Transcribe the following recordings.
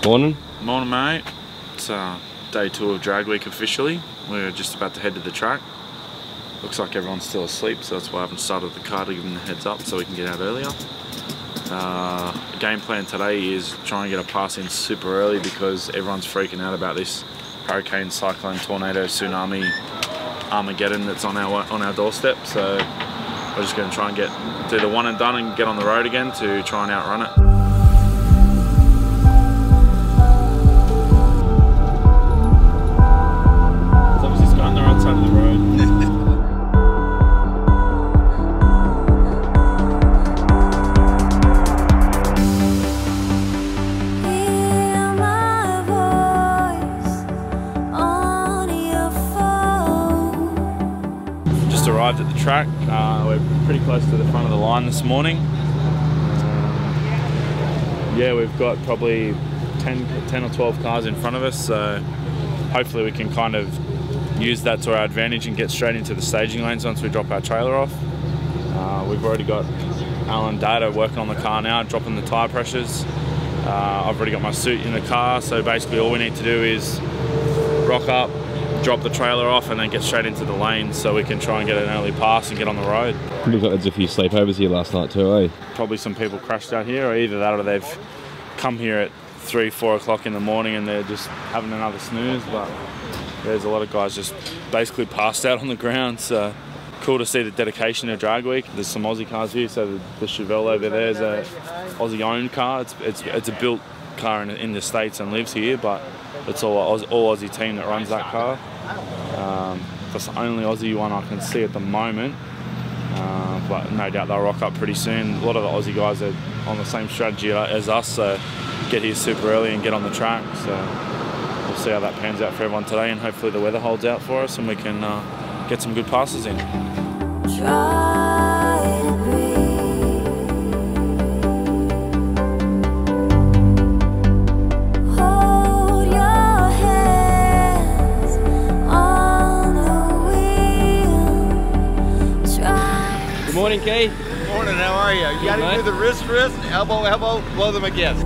Morning. Morning, mate. It's day 2 of Dragweek officially. We're just about to head to the track. Looks like everyone's still asleep, so that's why I haven't started the car to give them the heads up so we can get out earlier. The game plan today is try and get a pass in super early because everyone's freaking out about this hurricane, cyclone, tornado, tsunami, Armageddon that's on our doorstep. So we're just going to try and do the one and done and get on the road again to try and outrun it. Just arrived at the track. We're pretty close to the front of the line this morning. Yeah, we've got probably 10 or 12 cars in front of us, so hopefully we can kind of use that to our advantage and get straight into the staging lanes once we drop our trailer off. We've already got Alan and Data working on the car now, dropping the tyre pressures. I've already got my suit in the car, so basically all we need to do is rock up, drop the trailer off and then get straight into the lanes so we can try and get an early pass and get on the road. Looks like there's a few sleepovers here last night too, eh? Probably some people crashed out here, or either that or they've come here at 3-4 o'clock in the morning and they're just having another snooze, but there's a lot of guys just basically passed out on the ground, so cool to see the dedication to Dragweek. There's some Aussie cars here, so the Chevelle over there is a Aussie owned car. It's a built car in the States and lives here, but it's all Aussie team that runs that car. That's the only Aussie one I can see at the moment, but no doubt they'll rock up pretty soon. A lot of the Aussie guys are on the same strategy as us, so get here super early and get on the track. So we'll see how that pans out for everyone today, and hopefully the weather holds out for us and we can get some good passes in. Good morning, Keith. Good morning, how are you? You gotta do the wrist, elbow, blow them again.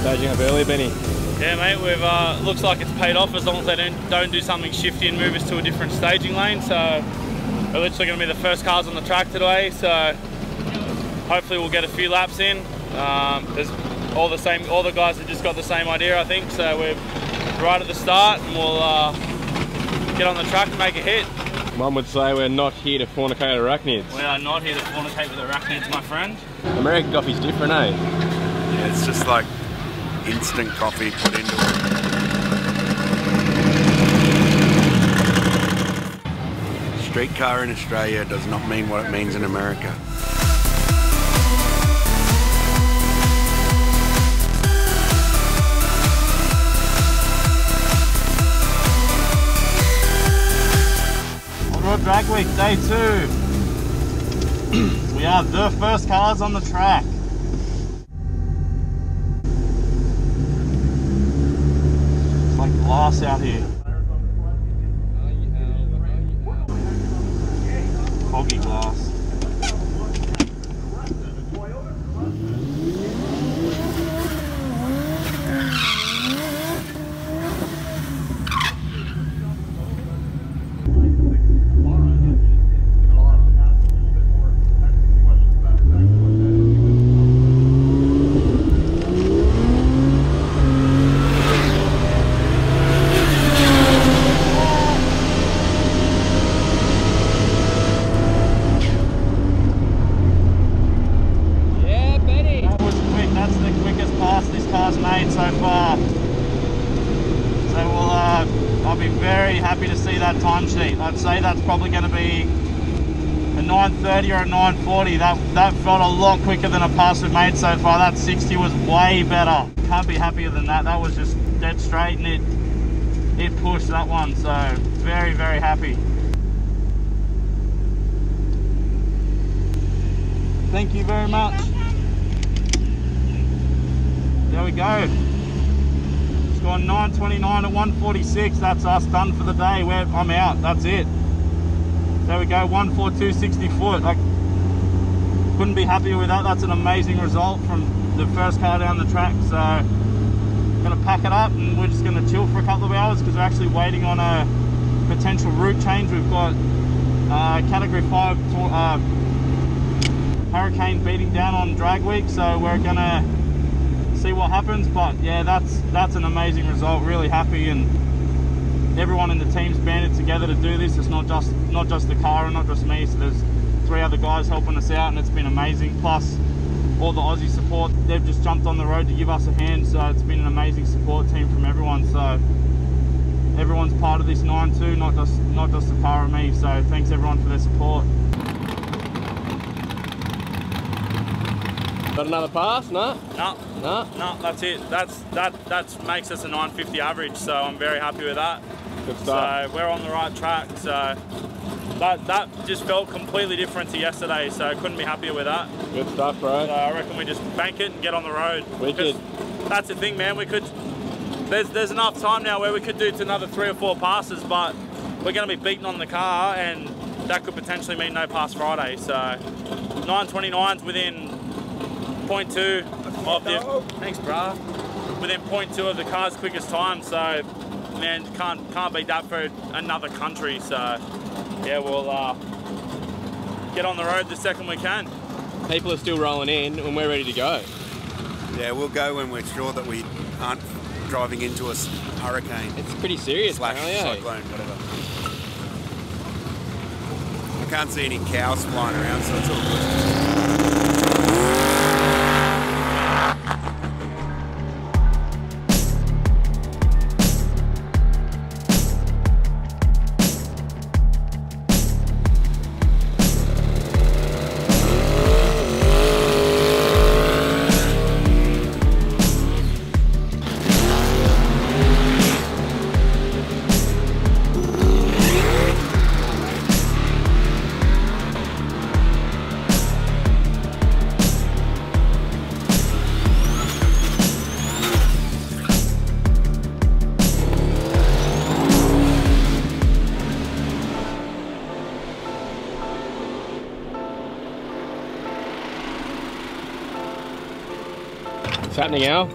Staging up early, Benny. Yeah, mate, we've looks like it's paid off as long as they don't do something shifty and move us to a different staging lane. So we're literally going to be the first cars on the track today. So hopefully we'll get a few laps in. There's all the guys have just got the same idea, I think. So we're right at the start, and we'll get on the track and make a hit. Mum would say we're not here to fornicate arachnids. We are not here to fornicate with arachnids, my friend. American coffee's different, eh? Yeah, it's just like instant coffee put into it. Street car in Australia does not mean what it means in America. Alright, Dragweek day 2. We are the first cars on the track. Glass out here. Foggy glass. Made so far, so I'll be very happy to see that time sheet. I'd say that's probably going to be a 9:30 or a 9:40. That felt a lot quicker than a pass we've made so far. That 60 was way better. Can't be happier than that. That was just dead straight, and it pushed that one. So very, very happy. Thank you very much. There we go. It's gone 9:29 at 1:46. That's us done for the day. I'm out. That's it. There we go. 1:42.60 foot. I couldn't be happier with that. That's an amazing result from the first car down the track. So gonna pack it up and we're just gonna chill for a couple of hours because we're actually waiting on a potential route change. We've got category 5 hurricane beating down on Dragweek, so we're gonna see what happens. But yeah, that's an amazing result. Really happy, and everyone in the team's banded together to do this. It's not just the car and not just me, so there's 3 other guys helping us out, and it's been amazing. Plus all the Aussie support, they've just jumped on the road to give us a hand, so it's been an amazing support team from everyone. So everyone's part of this 9-2, not just the car and me, so thanks everyone for their support. Got another pass? No? No, that's it. That makes us a 950 average, so I'm very happy with that. Good stuff. So we're on the right track, so that just felt completely different to yesterday, so I couldn't be happier with that. Good stuff, bro. So I reckon we just bank it and get on the road. Wicked. That's the thing, man. We could. There's enough time now where we could do to another 3 or 4 passes, but we're going to be beaten on the car, and that could potentially mean no pass Friday. So 9:29's within 0.2 of the. Thanks, brah. Within 0.2 of the car's quickest time. So man, can't beat that for another country. So yeah, we'll get on the road the second we can. People are still rolling in and we're ready to go. Yeah, we'll go when we're sure that we aren't driving into a hurricane. It's pretty serious, slash apparently, cyclone, whatever. I can't see any cows flying around, so it's all good. What's happening, Al?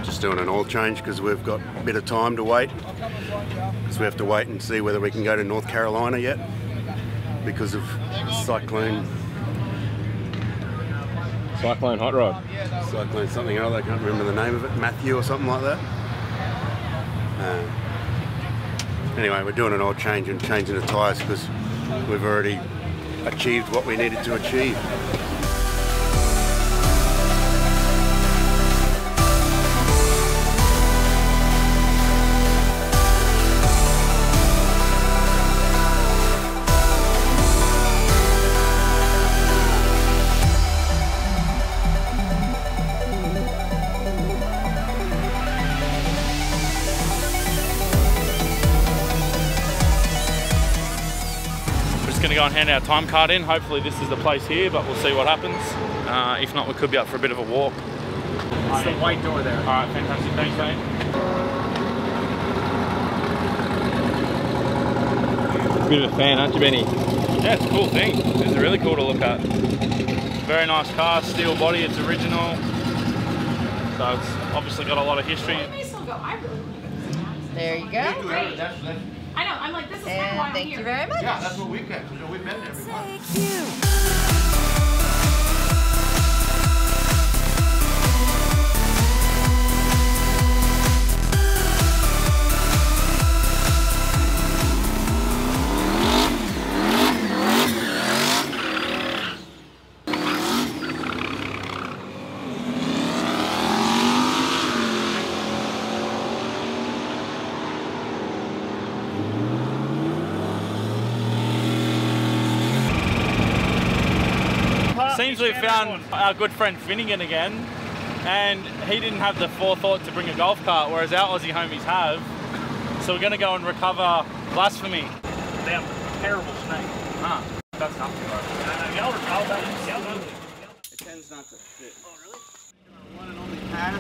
Just doing an oil change because we've got a bit of time to wait. Because we have to wait and see whether we can go to North Carolina yet because of cyclone. Cyclone hot rod. Cyclone something or other, I can't remember the name of it, Matthew or something like that. Anyway, we're doing an oil change and changing the tyres because we've already achieved what we needed to achieve. Going to go and hand our time card in. Hopefully this is the place here, but we'll see what happens. If not, we could be up for a bit of a walk. It's the white door there. Alright, fantastic. Thanks, mate. Bit of a fan, aren't you, Benny? Yeah, it's a cool thing. It's really cool to look at. Very nice car, steel body, it's original. So it's obviously got a lot of history. There you go. I know, I'm like, this is kind of why I'm thank here. you very much. Yeah, that's what we've got. We've been there every month. Seems we've found our good friend Finnegan again, and he didn't have the forethought to bring a golf cart, whereas our Aussie homies have. So we're going to go and recover blasphemy. Damn, terrible snake. That's nothing, bro. tends not to fit. Oh, really? One and only pass.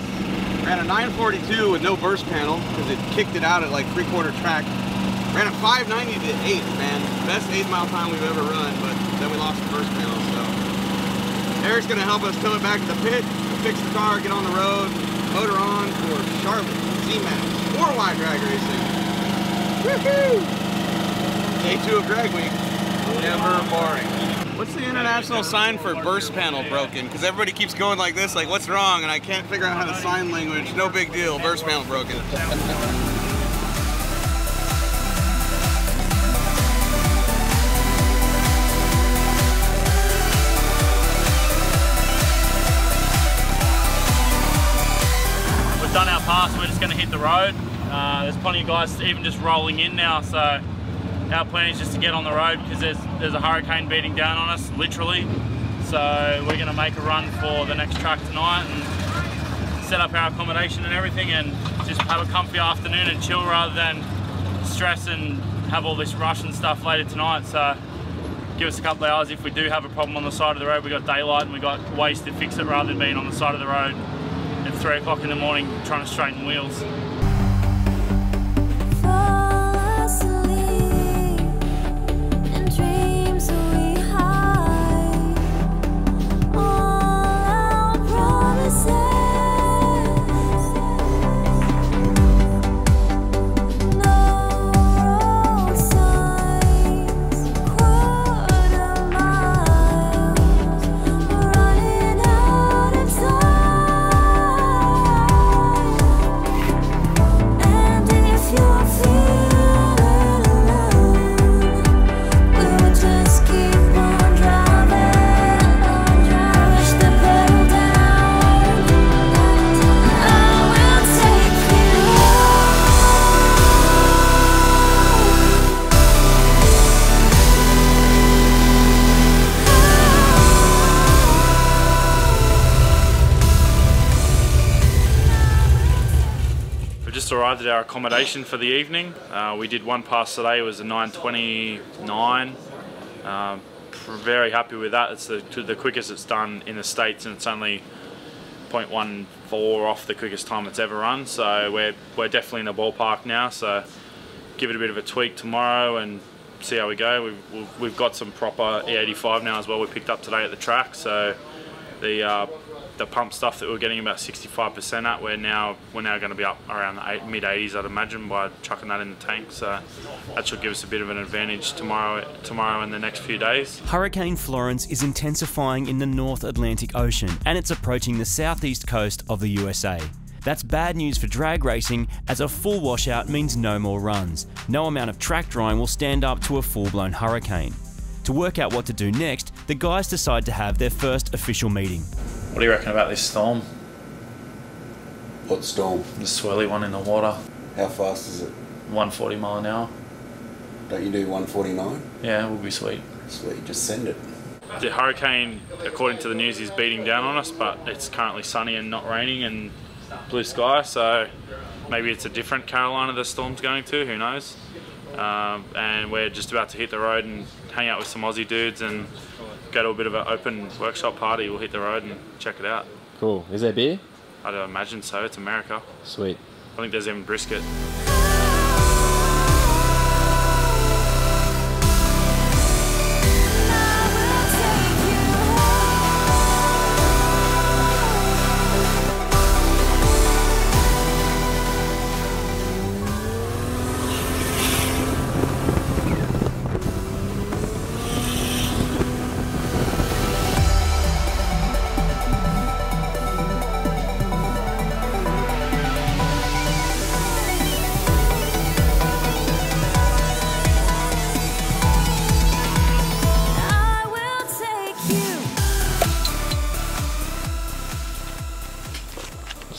Ran a 942 with no burst panel because it kicked it out at like 3/4 track. Ran a 590 to 8, man. Best 8-mile time we've ever run, but then we lost the burst panel, so. Eric's gonna help us tow it back to the pit, fix the car, get on the road, motor on for Charlotte, Z-Match, 4-wide drag racing. Woohoo! Day 2 of Drag Week. Never boring. What's the international sign for burst panel broken? Because everybody keeps going like this, like what's wrong? And I can't figure out how to sign language. No big deal, burst panel broken. We've done our pass, we're just going to hit the road. There's plenty of guys even just rolling in now, so our plan is just to get on the road because there's a hurricane beating down on us, literally. So we're going to make a run for the next track tonight and set up our accommodation and everything and just have a comfy afternoon and chill rather than stress and have all this rush and stuff later tonight. So give us a couple of hours if we do have a problem on the side of the road. We've got daylight and we've got ways to fix it rather than being on the side of the road at 3 o'clock in the morning trying to straighten wheels. Arrived at our accommodation for the evening. We did one pass today, it was a 9:29. Very happy with that. It's the quickest it's done in the States, and it's only 0.14 off the quickest time it's ever run. So we're definitely in the ballpark now. So give it a bit of a tweak tomorrow and see how we go. We've got some proper E85 now as well. We picked up today at the track. So the pump stuff that we're getting about 65% at, we're now going to be up around the mid-80s, I'd imagine, by chucking that in the tank. So that should give us a bit of an advantage tomorrow and the next few days. Hurricane Florence is intensifying in the North Atlantic Ocean, and it's approaching the southeast coast of the USA. That's bad news for drag racing, as a full washout means no more runs. No amount of track drying will stand up to a full-blown hurricane. To work out what to do next, the guys decide to have their first official meeting. What do you reckon about this storm? What storm? The swirly one in the water. How fast is it? 140 mile an hour. Don't you do 149? Yeah, it would be sweet. Sweet, just send it. The hurricane, according to the news, is beating down on us, but it's currently sunny and not raining and blue sky, so maybe it's a different Carolina the storm's going to, who knows. And we're just about to hit the road and hang out with some Aussie dudes and go to a bit of an open workshop party. We'll hit the road and check it out. Cool. Is there beer? I'd imagine so. It's America. Sweet. I think there's even brisket.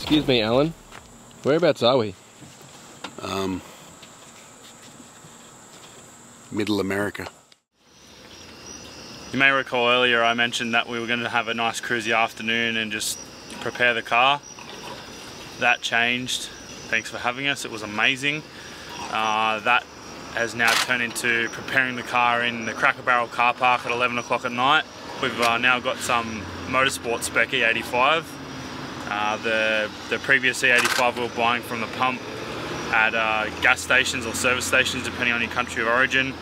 Excuse me, Alan. Whereabouts are we? Middle America. You may recall earlier I mentioned that we were going to have a nice cruisy afternoon and just prepare the car. That changed. Thanks for having us. It was amazing. That has now turned into preparing the car in the Cracker Barrel car park at 11 o'clock at night. We've now got some motorsport spec E85. The previous E85 we were buying from the pump at gas stations or service stations depending on your country of origin.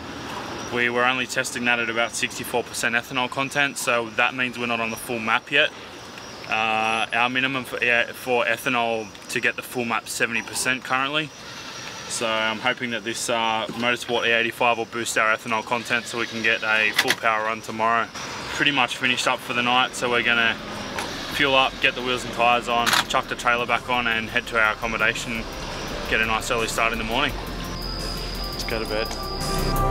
We were only testing that at about 64% ethanol content, so that means we're not on the full map yet. Our minimum for ethanol to get the full map 70% currently. So I'm hoping that this Motorsport E85 will boost our ethanol content so we can get a full power run tomorrow. Pretty much finished up for the night, so we're gonna fuel up, get the wheels and tyres on, chuck the trailer back on and head to our accommodation, get a nice early start in the morning. Let's go to bed.